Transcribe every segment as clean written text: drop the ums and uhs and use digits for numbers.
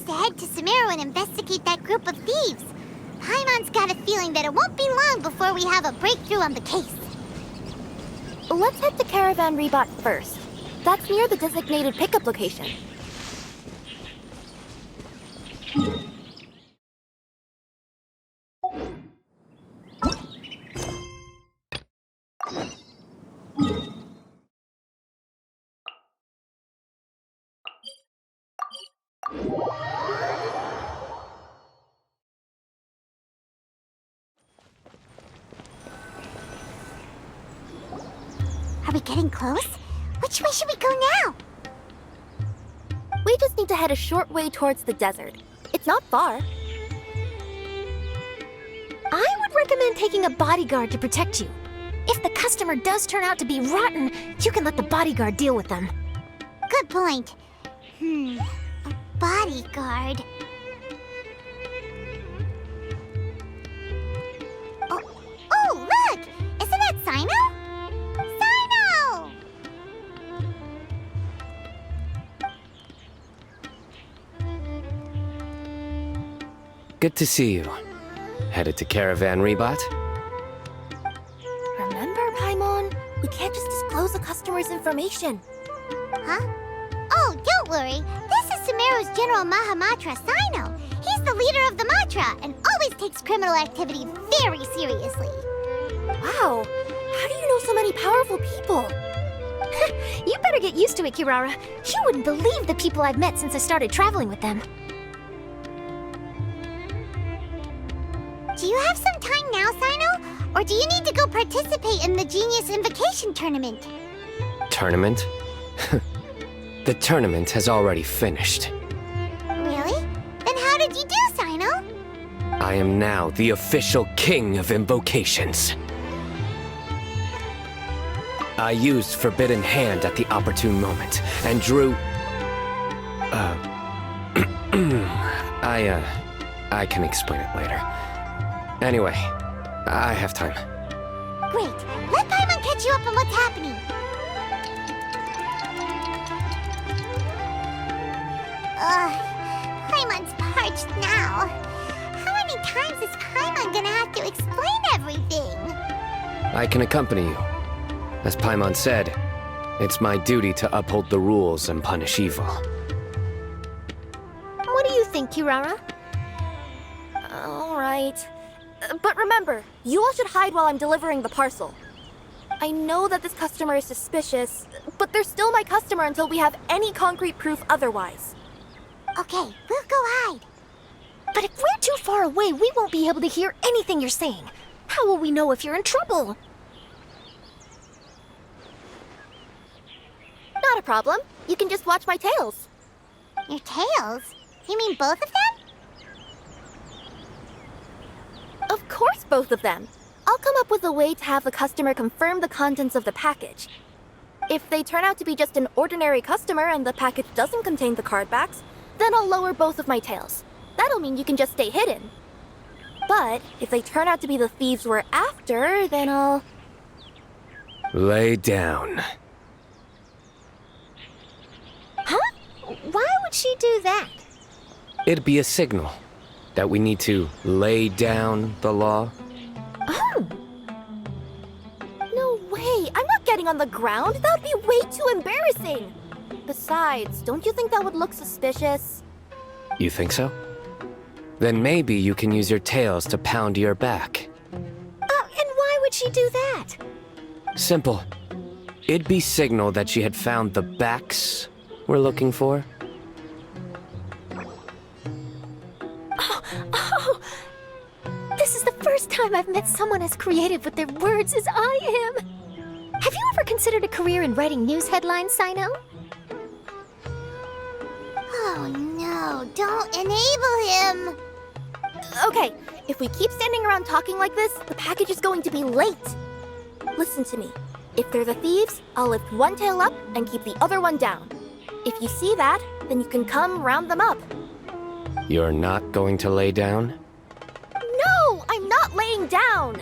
us to head to Sumeru and investigate that group of thieves. Paimon's got a feeling that it won't be long before we have a breakthrough on the case. Let's head to Caravan Rebot first. That's near the designated pickup location. Are we getting close? Which way should we go now? We just need to head a short way towards the desert. It's not far. I would recommend taking a bodyguard to protect you. If the customer does turn out to be rotten, you can let the bodyguard deal with them. Good point. A bodyguard. Oh, look! Isn't that Sino? Sino! Good to see you. Headed to Caravan Rebot? Remember, Paimon? We can't just disclose the customer's information. Huh? Oh, don't worry. This is Sumeru's General Mahamatra, Sino. He's the leader of the Matra and always takes criminal activity very seriously. Wow, how do you know so many powerful people? You better get used to it, Kirara. You wouldn't believe the people I've met since I started traveling with them. Do you have some time now, Sino? Or do you need to go participate in the Genius Invocation Tournament? Tournament? The tournament has already finished. Really? Then how did you do, Sino? I am now the official king of invocations. I used Forbidden Hand at the opportune moment, and drew... I can explain it later. Anyway, I have time. Great. Let Paimon catch you up on what's happening. Paimon's parched now. How many times is Paimon gonna have to explain everything? I can accompany you. As Paimon said, it's my duty to uphold the rules and punish evil. What do you think, Kirara? All right. But remember, you all should hide while I'm delivering the parcel. I know that this customer is suspicious, but they're still my customer until we have any concrete proof otherwise. Okay, we'll go hide. But if we're too far away, we won't be able to hear anything you're saying. How will we know if you're in trouble? Not a problem. You can just watch my tails. Your tails? You mean both of them? Of course, both of them. I'll come up with a way to have the customer confirm the contents of the package. If they turn out to be just an ordinary customer and the package doesn't contain the card backs, then I'll lower both of my tails. That'll mean you can just stay hidden. But if they turn out to be the thieves we're after, then I'll... Lay down. Huh? Why would she do that? It'd be a signal that we need to lay down the law. Oh! No way! I'm not getting on the ground! That would be way too embarrassing! Besides, don't you think that would look suspicious? You think so? Then maybe you can use your tails to pound your back. And why would she do that? Simple. It'd be signal that she had found the backs we're looking for. Oh! This is the first time I've met someone as creative with their words as I am. Have you ever considered a career in writing news headlines, Sino? Oh no, don't enable him! Okay, if we keep standing around talking like this, the package is going to be late. Listen to me. If they're the thieves, I'll lift one tail up and keep the other one down. If you see that, then you can come round them up. You're not going to lay down? No, I'm not laying down!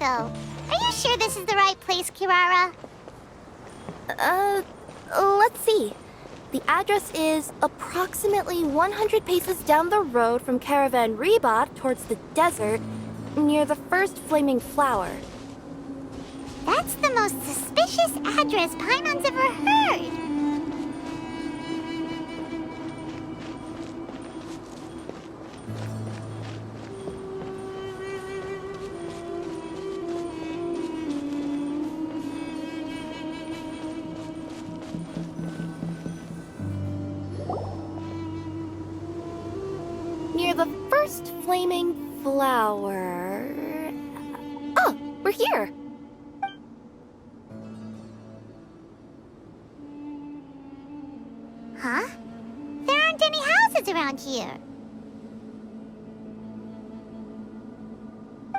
though. Are you sure this is the right place, Kirara? Let's see. The address is approximately 100 paces down the road from Caravan Rebat towards the desert, near the first flaming flower. That's the most suspicious address Paimon's ever heard. Near the first flaming flower... Oh, we're here! Huh? There aren't any houses around here.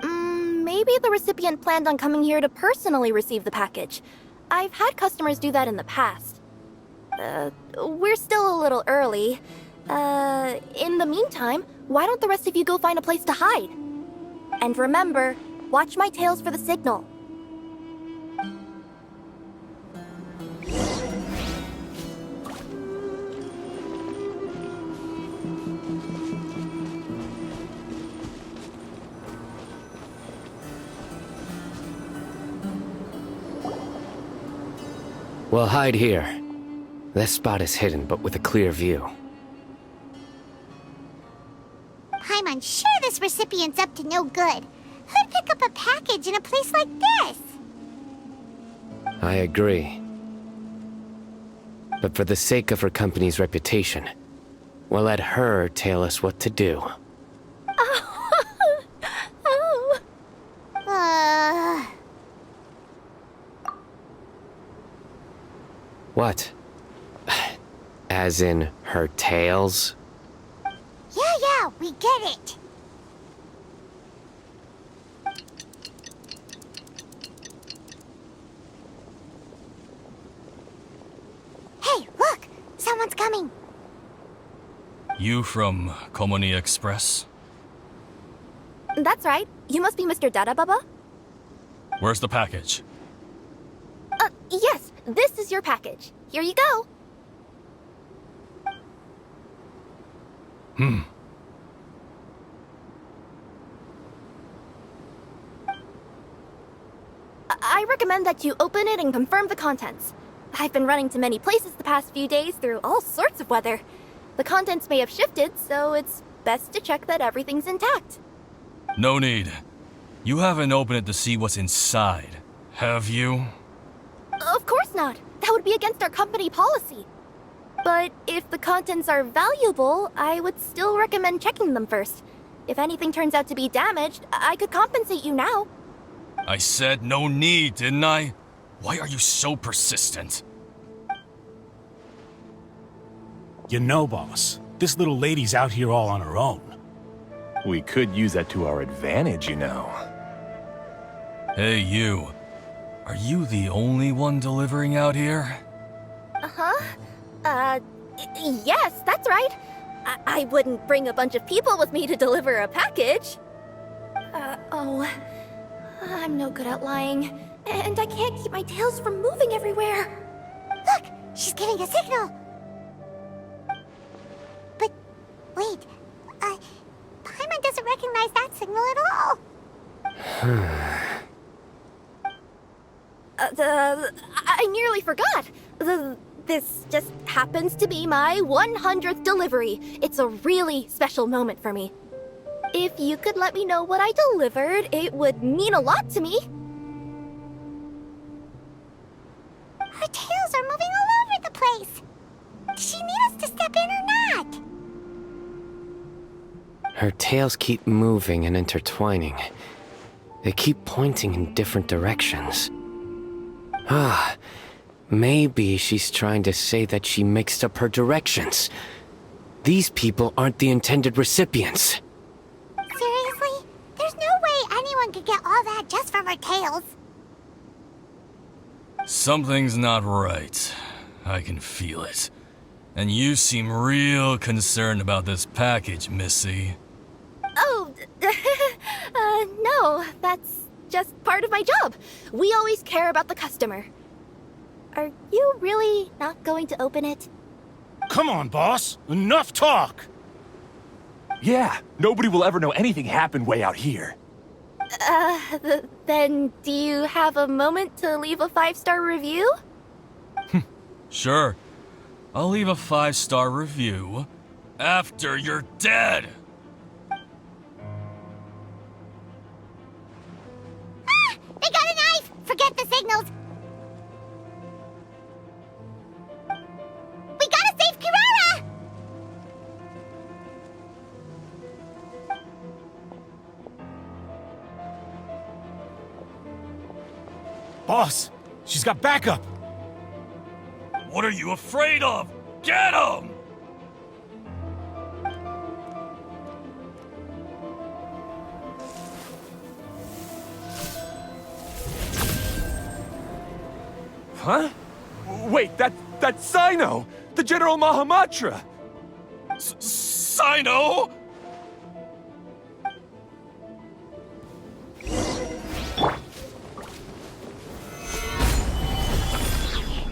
Maybe the recipient planned on coming here to personally receive the package. I've had customers do that in the past. We're still a little early. In the meantime, why don't the rest of you go find a place to hide? And remember, watch my tails for the signal. We'll hide here. This spot is hidden, but with a clear view. Paimon's sure this recipient's up to no good. Who'd pick up a package in a place like this? I agree. But for the sake of her company's reputation, we'll let her tell us what to do. Oh. What? As in her tails? Yeah, we get it. Hey, look! Someone's coming. You from Culminate Express? That's right. You must be Mr. Dada Baba? Where's the package? Yes. This is your package. Here you go. I recommend that you open it and confirm the contents. I've been running to many places the past few days through all sorts of weather. The contents may have shifted, so it's best to check that everything's intact. No need. You haven't opened it to see what's inside, have you? Of course not. That would be against our company policy. But if the contents are valuable, I would still recommend checking them first. If anything turns out to be damaged, I could compensate you now. I said no need, didn't I? Why are you so persistent? You know, boss, this little lady's out here all on her own. We could use that to our advantage, you know. Hey, you. Are you the only one delivering out here? Yes, that's right. I wouldn't bring a bunch of people with me to deliver a package. I'm no good at lying. And I can't keep my tails from moving everywhere. Look! She's giving a signal! But, wait. Paimon doesn't recognize that signal at all. I nearly forgot. This just happens to be my 100th delivery. It's a really special moment for me. If you could let me know what I delivered, it would mean a lot to me. Her tails are moving all over the place. Does she need us to step in or not? Her tails keep moving and intertwining. They keep pointing in different directions. Maybe she's trying to say that she mixed up her directions. These people aren't the intended recipients. Seriously? There's no way anyone could get all that just from her tails. Something's not right. I can feel it. And you seem real concerned about this package, Missy. Oh, no, that's just part of my job. We always care about the customer. Are you really not going to open it? Come on, boss. Enough talk. Yeah, nobody will ever know anything happened way out here. Then do you have a moment to leave a 5-star review? Sure. I'll leave a 5-star review after you're dead. They got a knife! Forget the signals! We gotta save Kirara! Boss, she's got backup. What are you afraid of? Get him! Huh? Wait, that's Sino! The General Mahamatra! Sino?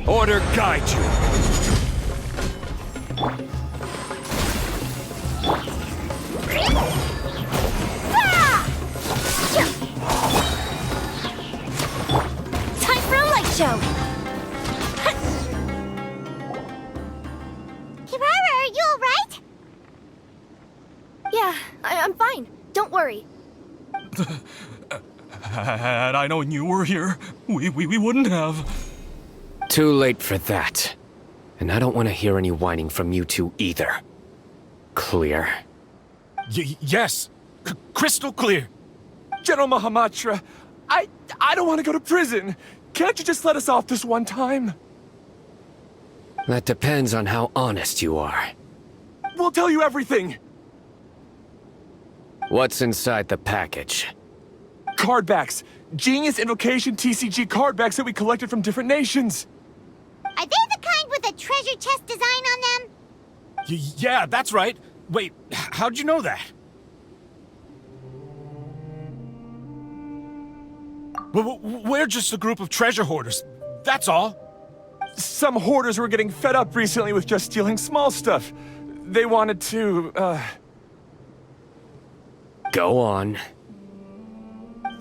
Order guide you! Time for a light show! Kirara, are you alright? Yeah, I'm fine. Don't worry. Had I known you were here, we wouldn't have. Too late for that. And I don't want to hear any whining from you two either. Clear? Yes. Crystal clear. General Mahamatra, I don't want to go to prison. Can't you just let us off this one time? That depends on how honest you are. We'll tell you everything. What's inside the package? Card backs. Genius Invocation TCG card backs that we collected from different nations. Are they the kind with a treasure chest design on them? Yeah, that's right. Wait, how'd you know that? We're just a group of treasure hoarders. That's all. Some hoarders were getting fed up recently with just stealing small stuff. They wanted to, Go on.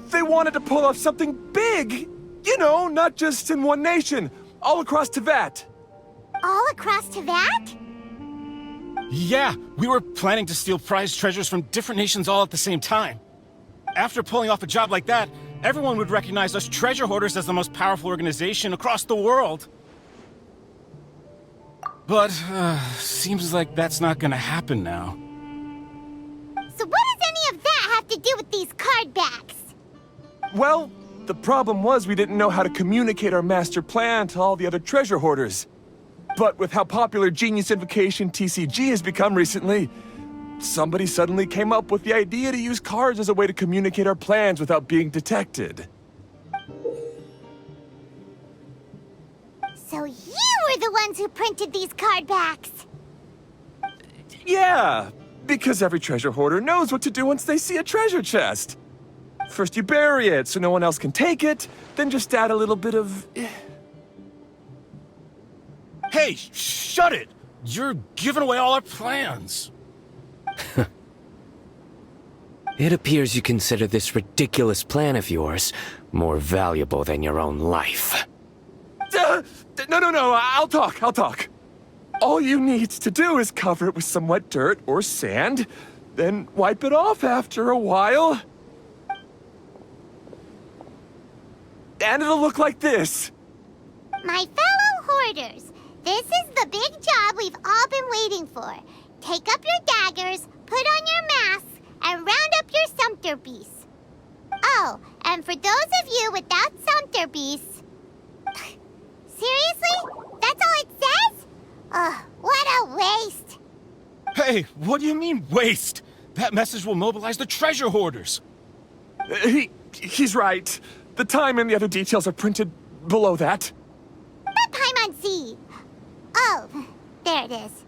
They wanted to pull off something big! You know, not just in one nation, all across Tibet. All across Tibet? Yeah, we were planning to steal prized treasures from different nations all at the same time. After pulling off a job like that, everyone would recognize us treasure hoarders as the most powerful organization across the world. But, seems like that's not gonna happen now. So what does any of that have to do with these card backs? Well, the problem was we didn't know how to communicate our master plan to all the other treasure hoarders. But with how popular Genius Invocation TCG has become recently, somebody suddenly came up with the idea to use cards as a way to communicate our plans without being detected. So you were the ones who printed these card backs? Yeah, because every treasure hoarder knows what to do once they see a treasure chest. First you bury it so no one else can take it, then just add a little bit of... Hey, shut it! You're giving away all our plans. It appears you consider this ridiculous plan of yours more valuable than your own life. No, I'll talk. All you need to do is cover it with some wet dirt or sand, then wipe it off after a while. And it'll look like this. My fellow hoarders, this is the big job we've all been waiting for. Take up your daggers, put on your masks, and round up your sumpter beasts. Oh, and for those of you without sumpter beasts... Seriously? That's all it says? Ugh, what a waste. Hey, what do you mean, waste? That message will mobilize the treasure hoarders. He's right. The time and the other details are printed below that. That Paimon-Z. Oh, there it is.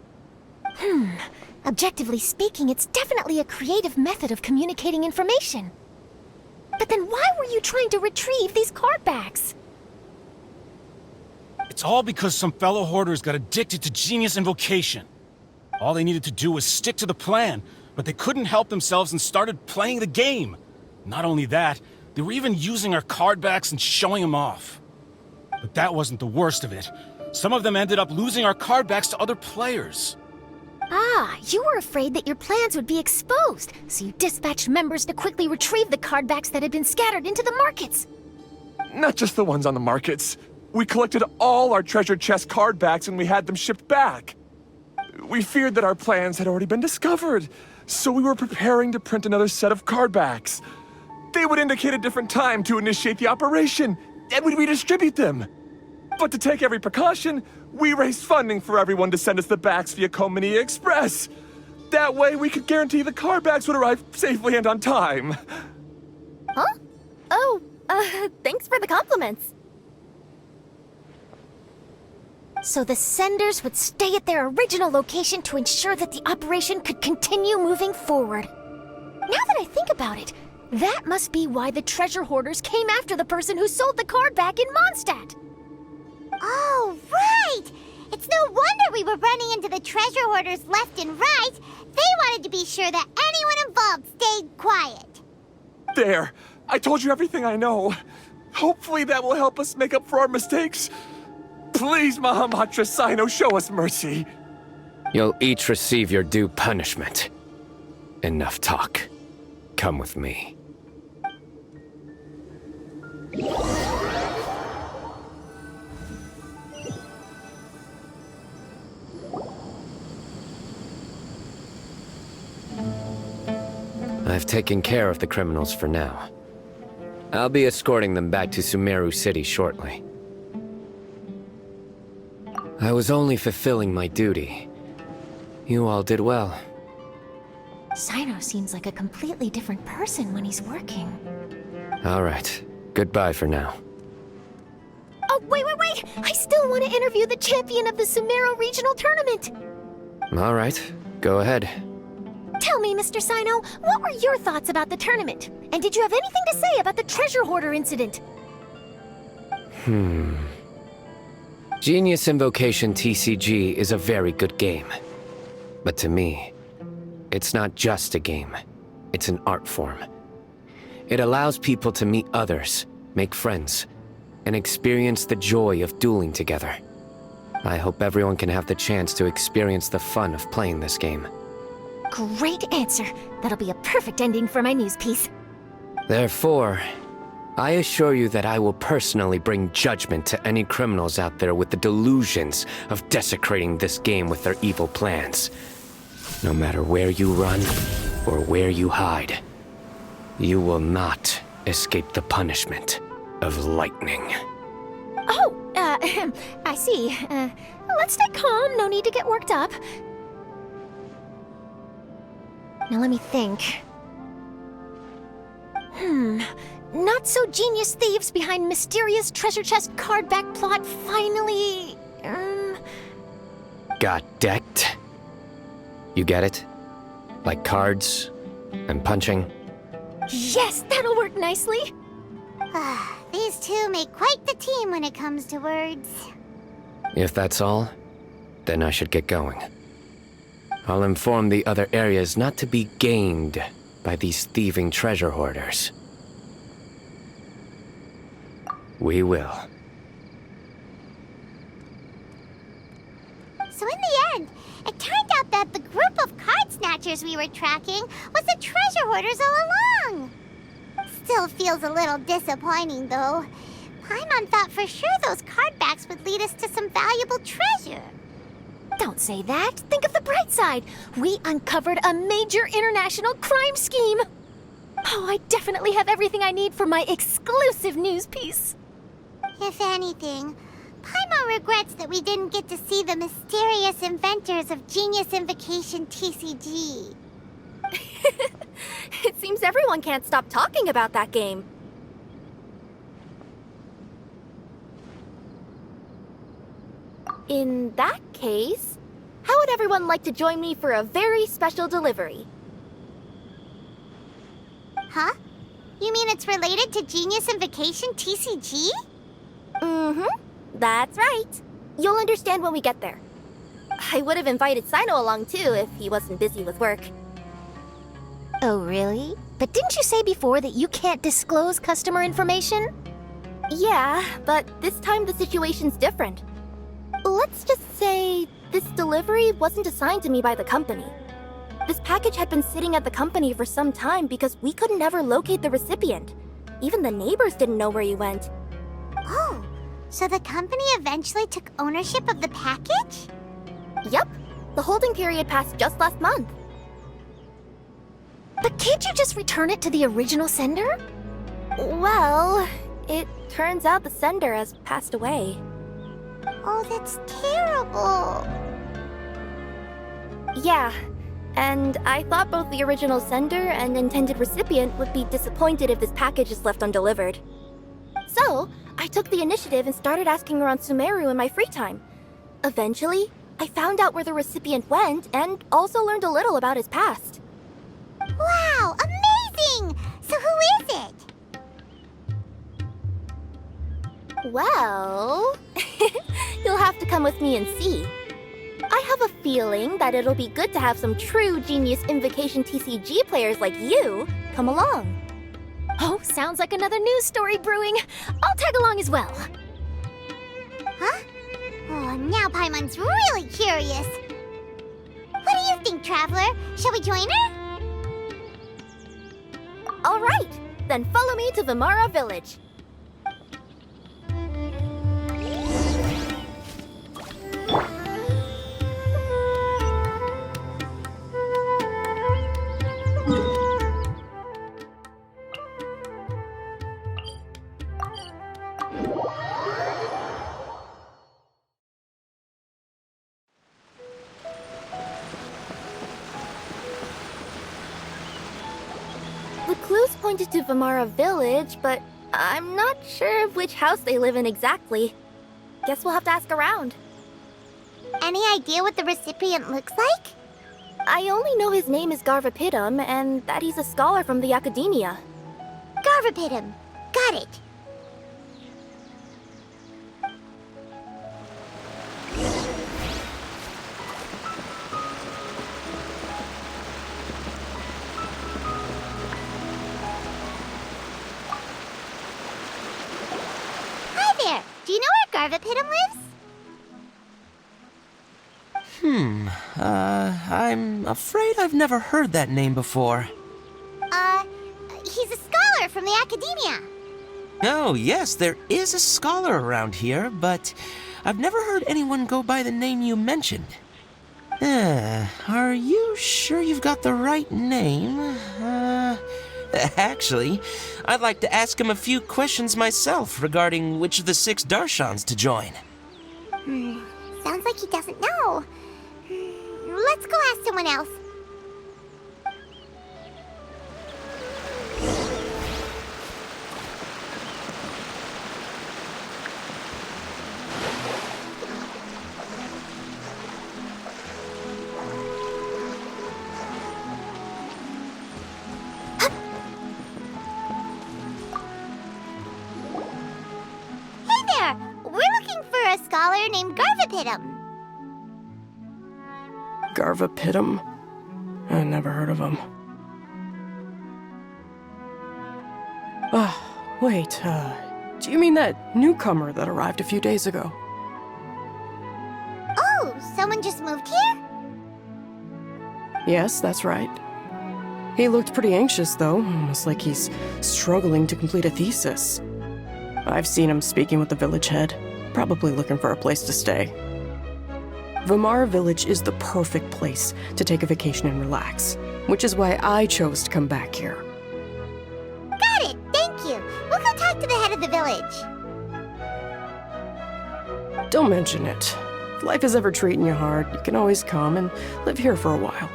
Objectively speaking, it's definitely a creative method of communicating information. But then why were you trying to retrieve these card backs? It's all because some fellow hoarders got addicted to Genius Invocation. All they needed to do was stick to the plan, but they couldn't help themselves and started playing the game. Not only that, they were even using our card backs and showing them off. But that wasn't the worst of it. Some of them ended up losing our card backs to other players. Ah, you were afraid that your plans would be exposed, so you dispatched members to quickly retrieve the card backs that had been scattered into the markets. Not just the ones on the markets. We collected all our treasure chest card backs and we had them shipped back. We feared that our plans had already been discovered, so we were preparing to print another set of card backs. They would indicate a different time to initiate the operation, and we'd redistribute them. But to take every precaution, we raised funding for everyone to send us the backs via Culminate Express. That way we could guarantee the card backs would arrive safely and on time. Huh? Oh, thanks for the compliments. So the senders would stay at their original location to ensure that the operation could continue moving forward. Now that I think about it, that must be why the treasure hoarders came after the person who sold the card back in Mondstadt. Oh, right! It's no wonder we were running into the treasure hoarders left and right. They wanted to be sure that anyone involved stayed quiet. There, I told you everything I know. Hopefully that will help us make up for our mistakes. Please, Mahamatra Sino, show us mercy. You'll each receive your due punishment. Enough talk. Come with me. I've taken care of the criminals for now. I'll be escorting them back to Sumeru City shortly. I was only fulfilling my duty. You all did well. Sino seems like a completely different person when he's working. All right. Goodbye for now. Oh, wait! I still want to interview the champion of the Sumeru Regional Tournament! All right. Go ahead. Tell me, Mr. Sino, what were your thoughts about the tournament? And did you have anything to say about the treasure hoarder incident? Genius Invocation TCG is a very good game. But to me, it's not just a game. It's an art form. It allows people to meet others, make friends, and experience the joy of dueling together. I hope everyone can have the chance to experience the fun of playing this game. Great answer. That'll be a perfect ending for my news piece. Therefore, I assure you that I will personally bring judgment to any criminals out there with the delusions of desecrating this game with their evil plans. No matter where you run or where you hide, you will not escape the punishment of lightning. Oh, I see. Let's stay calm. No need to get worked up. Now let me think. Not-so-genius thieves behind mysterious treasure chest card back plot finally... Got decked? You get it? Like cards and punching? Yes, that'll work nicely. These two make quite the team when it comes to words. If that's all, then I should get going. I'll inform the other areas not to be gained by these thieving treasure hoarders. We will. So in the end, it turned out that the group of card snatchers we were tracking was the treasure hoarders all along. Still feels a little disappointing, though. Paimon thought for sure those card backs would lead us to some valuable treasure. Don't say that. Think of the bright side. We uncovered a major international crime scheme. Oh, I definitely have everything I need for my exclusive news piece. If anything, Paimon regrets that we didn't get to see the mysterious inventors of Genius Invocation TCG. It seems everyone can't stop talking about that game. In that case, how would everyone like to join me for a very special delivery? Huh? You mean it's related to Genius Invocation TCG? Mm-hmm. That's right. You'll understand when we get there. I would have invited Sino along too if he wasn't busy with work. Oh, really? But didn't you say before that you can't disclose customer information? Yeah, but this time the situation's different. Let's just say this delivery wasn't assigned to me by the company. This package had been sitting at the company for some time because we couldn't ever locate the recipient. Even the neighbors didn't know where he went. Oh, so the company eventually took ownership of the package? Yup, the holding period passed just last month. But can't you just return it to the original sender? Well, it turns out the sender has passed away. Oh, that's terrible. Yeah, and I thought both the original sender and intended recipient would be disappointed if this package is left undelivered. So, I took the initiative and started asking around Sumeru in my free time. Eventually, I found out where the recipient went and also learned a little about his past. Wow, amazing! So who is it? Well, you'll have to come with me and see. I have a feeling that it'll be good to have some true Genius Invocation TCG players like you come along. Oh, sounds like another news story brewing. I'll tag along as well. Huh? Oh, now Paimon's really curious. What do you think, Traveler? Shall we join her? All right, then follow me to Vimara Village. The clues pointed to Vimara Village, but I'm not sure of which house they live in exactly. Guess we'll have to ask around. Any idea what the recipient looks like? I only know his name is Garvapitum and that he's a scholar from the Academia. Garvapitum. Got it. Hi there. Do you know where Garvapitum lives? I'm afraid I've never heard that name before. He's a scholar from the Academia. Oh, yes, there is a scholar around here, but I've never heard anyone go by the name you mentioned. Are you sure you've got the right name? Actually, I'd like to ask him a few questions myself regarding which of the 6 Darshans to join. Sounds like he doesn't know. Let's go ask someone else. Hey there! We're looking for a scholar named Garvapitum. Garvapitum? I never heard of him. Wait, do you mean that newcomer that arrived a few days ago? Oh, someone just moved here? Yes, that's right. He looked pretty anxious, though, almost like he's struggling to complete a thesis. I've seen him speaking with the village head, probably looking for a place to stay. Vimara Village is the perfect place to take a vacation and relax, which is why I chose to come back here. Got it, thank you. We'll go talk to the head of the village. Don't mention it. If life is ever treating you hard, you can always come and live here for a while.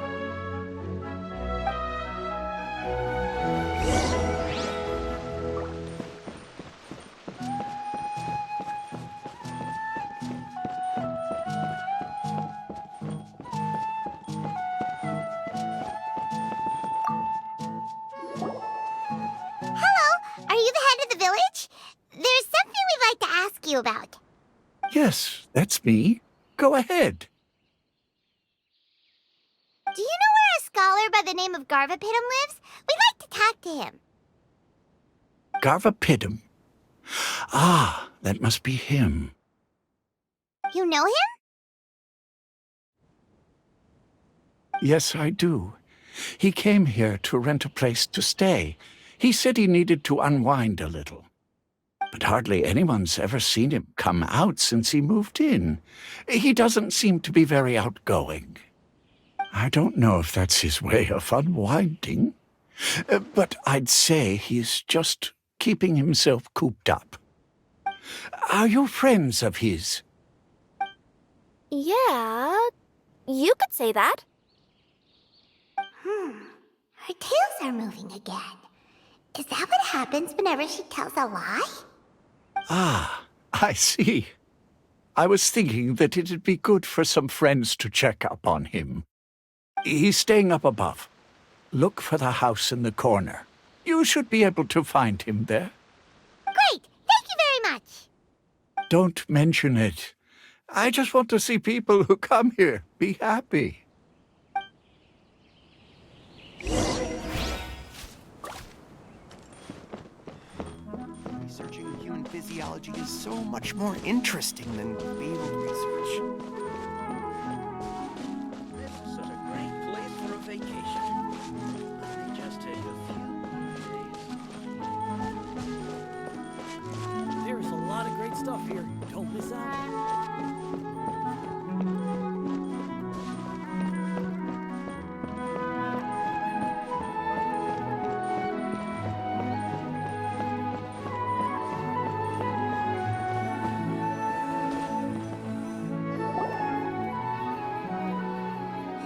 Hello, ask you about. Yes, that's me. Go ahead. Do you know where a scholar by the name of Garvapidum lives? We'd like to talk to him. Garvapidum. Ah, that must be him. You know him? Yes, I do. He came here to rent a place to stay. He said he needed to unwind a little. But hardly anyone's ever seen him come out since he moved in. He doesn't seem to be very outgoing. I don't know if that's his way of unwinding, but I'd say he's just keeping himself cooped up. Are you friends of his? Yeah, you could say that. Her tails are moving again. Is that what happens whenever she tells a lie? Ah, I see. I was thinking that it'd be good for some friends to check up on him. He's staying up above. Look for the house in the corner. You should be able to find him there. Great! Thank you very much! Don't mention it. I just want to see people who come here be happy. Researching human physiology is so much more interesting than field research. This is such a great place for a vacation. Let me just take a few days. There's a lot of great stuff here. Don't miss out.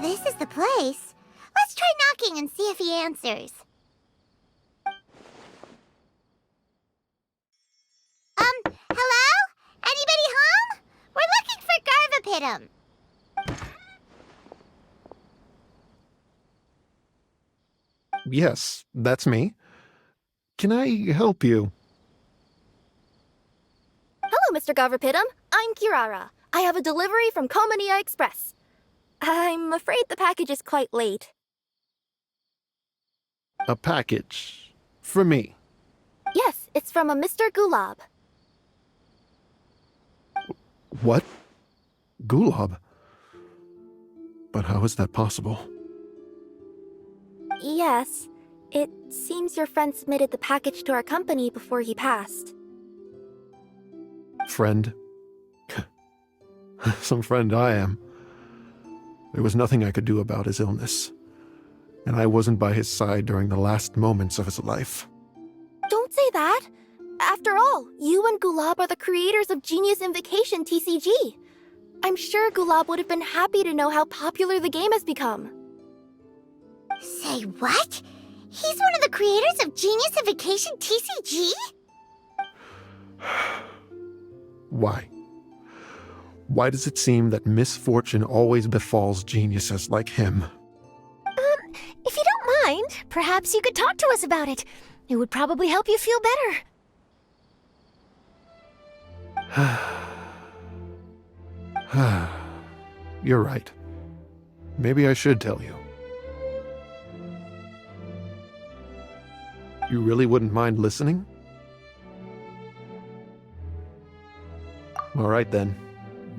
This is the place. Let's try knocking and see if he answers. Hello? Anybody home? We're looking for Garvapidum. Yes, that's me. Can I help you? Hello, Mr. Garvapidum. I'm Kirara. I have a delivery from Culminate Express. I'm afraid the package is quite late. A package. For me. Yes, it's from a Mr. Gulab. What? Gulab? But how is that possible? Yes, it seems your friend submitted the package to our company before he passed. Friend? Some friend I am. There was nothing I could do about his illness, and I wasn't by his side during the last moments of his life. Don't say that! After all, you and Gulab are the creators of Genius Invocation TCG. I'm sure Gulab would have been happy to know how popular the game has become. Say what? He's one of the creators of Genius Invocation TCG? Why? Why does it seem that misfortune always befalls geniuses like him? If you don't mind, perhaps you could talk to us about it. It would probably help you feel better. You're right. Maybe I should tell you. You really wouldn't mind listening? All right then.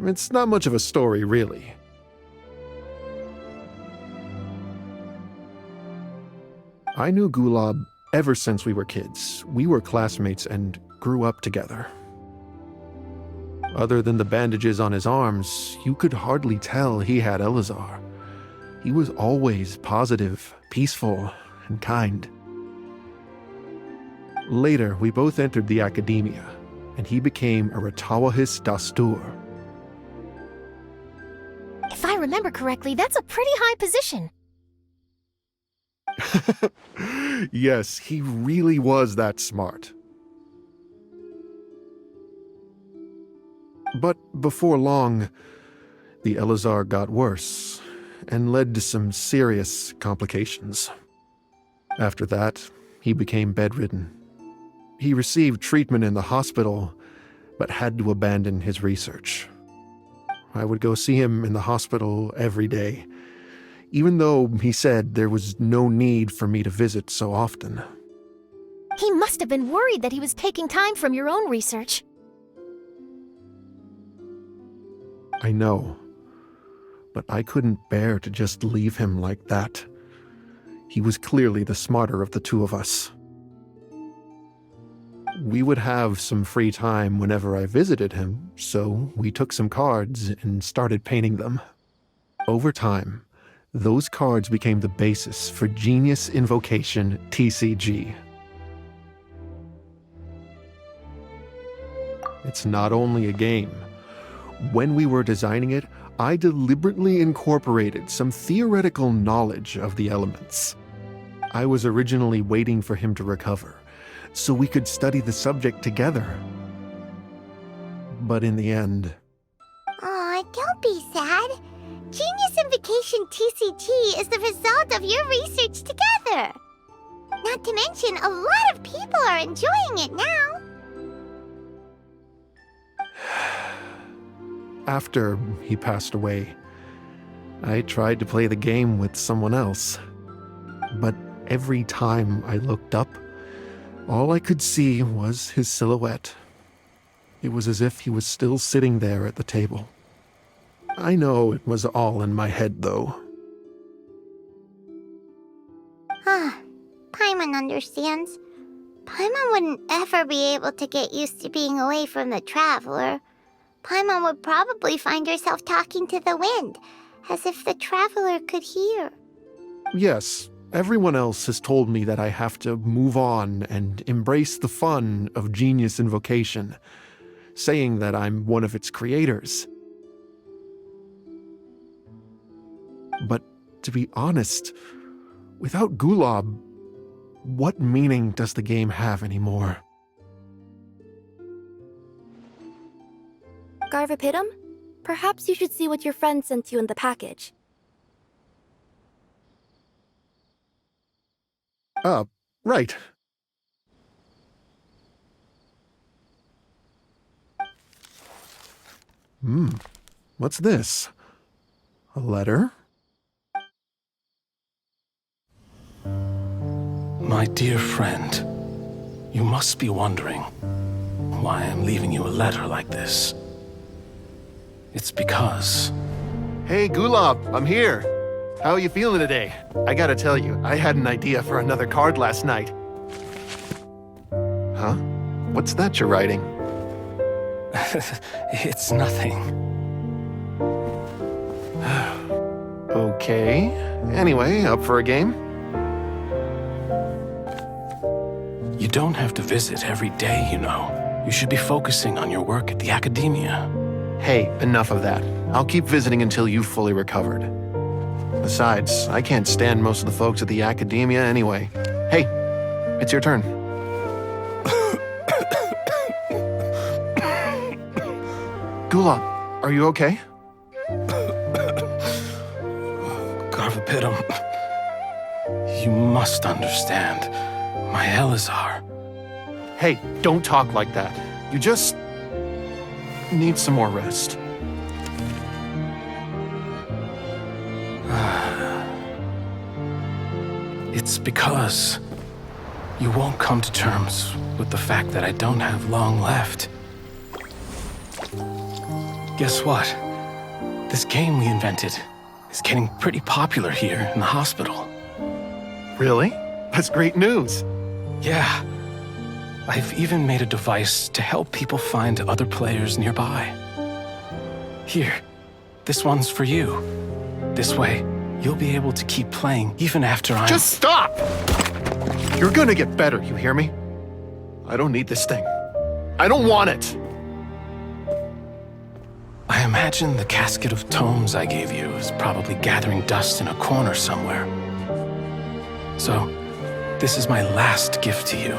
It's not much of a story, really. I knew Gulab ever since we were kids. We were classmates and grew up together. Other than the bandages on his arms, you could hardly tell he had Elazar. He was always positive, peaceful, and kind. Later, we both entered the academia, and he became a Ratawahis Dastur. If I remember correctly, that's a pretty high position. Yes, he really was that smart. But before long, the Elazar got worse and led to some serious complications. After that, he became bedridden. He received treatment in the hospital, but had to abandon his research. I would go see him in the hospital every day, even though he said there was no need for me to visit so often. He must have been worried that he was taking time from your own research. I know, but I couldn't bear to just leave him like that. He was clearly the smarter of the two of us. We would have some free time whenever I visited him, so we took some cards and started painting them. Over time, those cards became the basis for Genius Invocation TCG. It's not only a game. When we were designing it, I deliberately incorporated some theoretical knowledge of the elements. I was originally waiting for him to recover, so we could study the subject together. But in the end... Aw, don't be sad. Genius Invocation TCG is the result of your research together. Not to mention, a lot of people are enjoying it now. After he passed away, I tried to play the game with someone else. But every time I looked up, all I could see was his silhouette. It was as if he was still sitting there at the table. I know it was all in my head, though. Paimon understands. Paimon wouldn't ever be able to get used to being away from the Traveler. Paimon would probably find herself talking to the wind, as if the Traveler could hear. Yes, everyone else has told me that I have to move on and embrace the fun of Genius Invocation, saying that I'm one of its creators. But to be honest, without Gulob, what meaning does the game have anymore? Garvapidum, perhaps you should see what your friend sent you in the package. Right. What's this? A letter? My dear friend, you must be wondering why I'm leaving you a letter like this. It's because... Hey, Gulob, I'm here. How are you feeling today? I gotta tell you, I had an idea for another card last night. Huh? What's that you're writing? It's nothing. Okay. Anyway, up for a game? You don't have to visit every day, you know. You should be focusing on your work at the academia. Hey, enough of that. I'll keep visiting until you've fully recovered. Besides, I can't stand most of the folks at the academia anyway. Hey, it's your turn. Gulob, are you okay? Garvapidum, you must understand. My Elazar. Hey, don't talk like that. You just need some more rest. It's because you won't come to terms with the fact that I don't have long left. Guess what? This game we invented is getting pretty popular here in the hospital. Really? That's great news. Yeah. I've even made a device to help people find other players nearby. Here, this one's for you. This way, you'll be able to keep playing even after I'm... Just stop! You're gonna get better, you hear me? I don't need this thing. I don't want it! I imagine the casket of tomes I gave you is probably gathering dust in a corner somewhere. So, this is my last gift to you.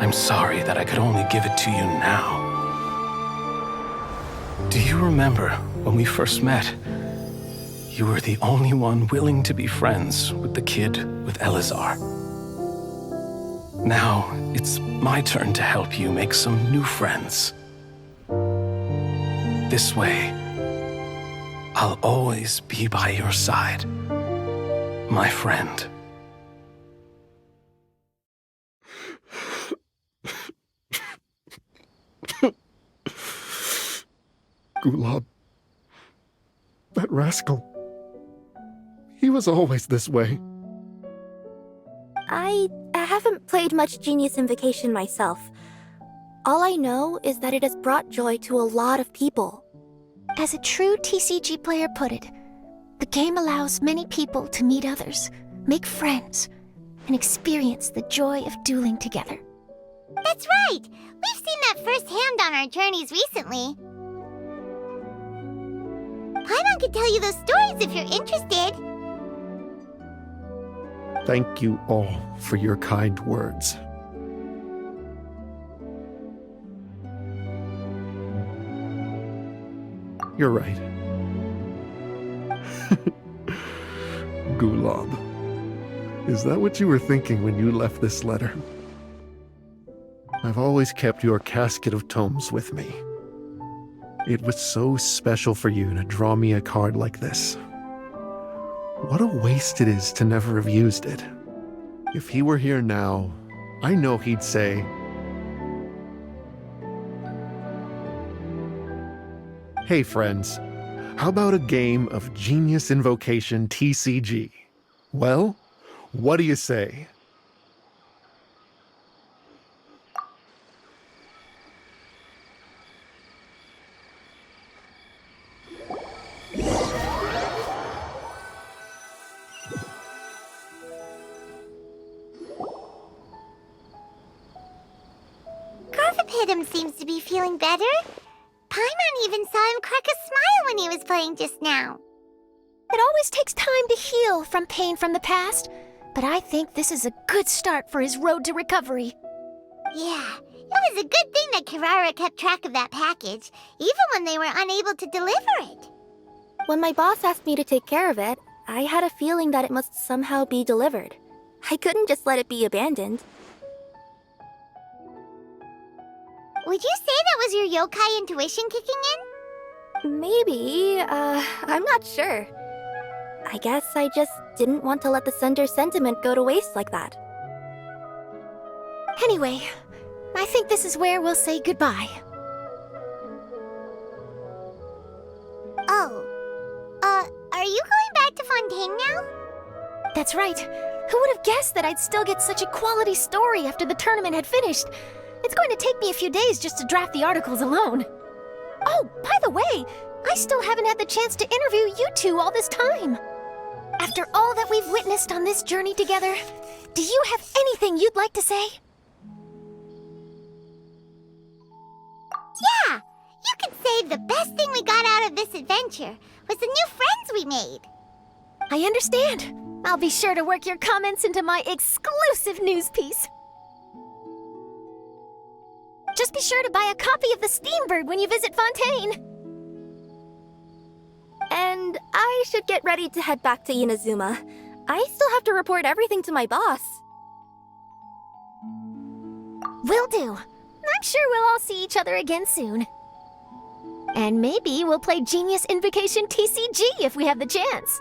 I'm sorry that I could only give it to you now. Do you remember when we first met? You were the only one willing to be friends with the kid with Elazar. Now, it's my turn to help you make some new friends. this way, I'll always be by your side, my friend. Gulab. That rascal. He was always this way. I haven't played much Genius Invocation myself. All I know is that it has brought joy to a lot of people. As a true TCG player put it, the game allows many people to meet others, make friends, and experience the joy of dueling together. That's right! We've seen that firsthand on our journeys recently. Paimon could tell you those stories if you're interested. Thank you all for your kind words. You're right. Gulab. Is that what you were thinking when you left this letter? I've always kept your casket of tomes with me. It was so special for you to draw me a card like this. What a waste it is to never have used it. If he were here now, I know he'd say, "Hey friends, how about a game of Genius Invocation TCG? Well, what do you say?" Garvapidum seems to be feeling better. Paimon even saw him crack a smile when he was playing just now. It always takes time to heal from pain from the past, but I think this is a good start for his road to recovery. Yeah, it was a good thing that Kirara kept track of that package, even when they were unable to deliver it. When my boss asked me to take care of it, I had a feeling that it must somehow be delivered. I couldn't just let it be abandoned. Would you say that was your yokai intuition kicking in? Maybe, I'm not sure. I guess I just didn't want to let the sender's sentiment go to waste like that. Anyway, I think this is where we'll say goodbye. Oh. Are you going back to Fontaine now? That's right. Who would have guessed that I'd still get such a quality story after the tournament had finished? It's going to take me a few days just to draft the articles alone. Oh, by the way, I still haven't had the chance to interview you two all this time. After all that we've witnessed on this journey together, do you have anything you'd like to say? Yeah! You could say the best thing we got out of this adventure was the new friends we made. I understand. I'll be sure to work your comments into my exclusive news piece. Just be sure to buy a copy of the Steambird when you visit Fontaine. And I should get ready to head back to Inazuma. I still have to report everything to my boss. Will do. I'm sure we'll all see each other again soon. And maybe we'll play Genius Invocation TCG if we have the chance.